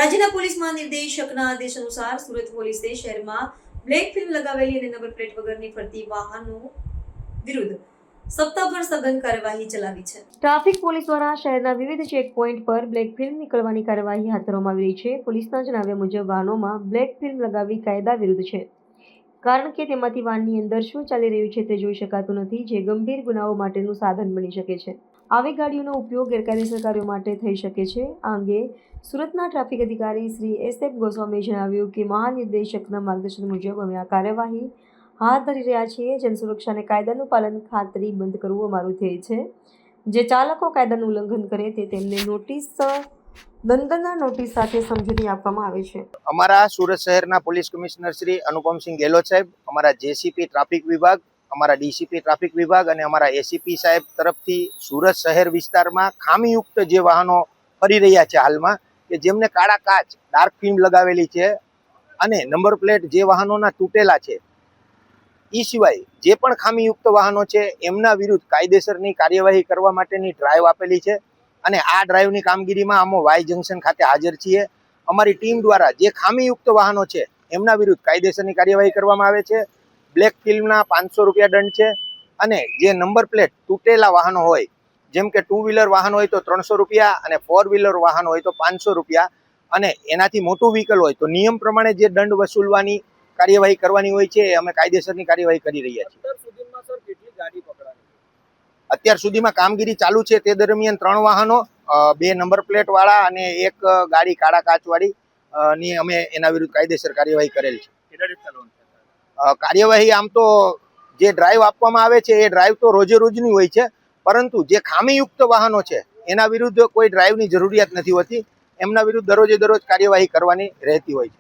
રાજ્યના પોલીસ મહાનિર્દેશકના આદેશ અનુસાર સુરત પોલીસે શહેરમાં બ્લેક ફિલ્મ લગાવેલી અને નંબર પ્લેટ વગરની ફરતી વાહનો વિરુદ્ધ સપ્તાહભર સઘન કાર્યવાહી ચલાવી છે। ટ્રાફિક પોલીસ દ્વારા શહેરના વિવિધ ચેક પોઈન્ટ પર બ્લેક ફિલ્મ નીકળવાની કાર્યવાહી હાથ ધરવામાં આવી રહી છે। પોલીસના જણાવ્યા મુજબ વાહનોમાં બ્લેક ફિલ્મ લગાવવી કાયદા વિરુદ્ધ છે, કારણ કે તેમાંથી વાહનની અંદર શું ચાલી રહ્યું છે તે જોઈ શકાતું નથી, જે ગંભીર ગુનાઓ માટેનું સાધન બની શકે છે। આવી ગાડીઓનો ઉપયોગ ગેરકાયદેસર કાર્યો માટે થઈ શકે છે। આ અંગે સુરતના ટ્રાફિક અધિકારી શ્રી એસ.એફ. ગોસ્વામીએ જણાવ્યું કે મહાનિર્દેશકના માર્ગદર્શન મુજબ અમે આ કાર્યવાહી હાથ ધરી રહ્યા છીએ। જનસુરક્ષા અને કાયદાનું પાલન ખાતરીબંધ કરવું અમારું ધ્યેય છે। જે ચાલકો કાયદાનું ઉલ્લંઘન કરે તે તેમને દંડના નોટિસ સાથે સમજૂતી આપવામાં આવે છે। અમારા સુરત શહેરના પોલીસ કમિશનર શ્રી અનુપમસિંહ ગેહલોત સાહેબ, અમારા જેસીપી ટ્રાફિક વિભાગ, અમારા ડીસીપી ટ્રાફિક વિભાગ અને અમારા એસીપી સાહેબ તરફથી સુરત શહેર વિસ્તારમાં ખામીયુક્ત જે વાહનો ફરી રહ્યા છે હાલમાં, કે જેમને કાળા કાચ ડાર્ક ફિલ્મ લગાવેલી છે અને નંબર પ્લેટ જે વાહનોના તૂટેલા છે, એ સિવાય જે પણ ખામીયુક્ત વાહનો છે એમના વિરુદ્ધ કાયદેસરની કાર્યવાહી કરવા માટેની ડ્રાઈવ આપેલી છે। અને આ ડ્રાઈવની કામગીરીમાં અમે વાય જંકશન ખાતે હાજર છીએ। અમારી ટીમ દ્વારા જે ખામીયુક્ત વાહનો છે એમના વિરુદ્ધ કાયદેસરની કાર્યવાહી કરવામાં આવે છે। બ્લેક ફિલ્મના 500 રૂપિયા દંડ છે અને જે નંબર પ્લેટ તૂટેલા વાહનો હોય, જેમ કે 2 વ્હીલર વાહન હોય તો 300 રૂપિયા અને 4 વ્હીલર વાહન હોય તો 500 રૂપિયા અને એનાથી મોટું વ્હીકલ હોય તો નિયમ પ્રમાણે જે દંડ વસૂલવાની કાર્યવાહી કરવાની હોય છે એ અમે કાયદેસરની કાર્યવાહી કરી રહ્યા છીએ। અત્યાર સુધીમાં કામગીરી ચાલુ છે તે દરમિયાન 3 વાહનો, 2 નંબર પ્લેટ વાળા અને 1 ગાડી કાળા કાચ વાળી ની અમે એના વિરુદ્ધ કાયદેસર કાર્યવાહી કરેલ છે। કાર્યવાહી આમ તો જે ડ્રાઈવ આપવામાં આવે છે એ ડ્રાઈવ તો રોજે રોજની હોય છે, પરંતુ જે ખામીયુક્ત વાહનો છે એના વિરુદ્ધ કોઈ ડ્રાઈવની જરૂરિયાત નથી હોતી। એમના વિરુદ્ધ દરરોજે દરરોજ કાર્યવાહી કરવાની રહેતી હોય છે।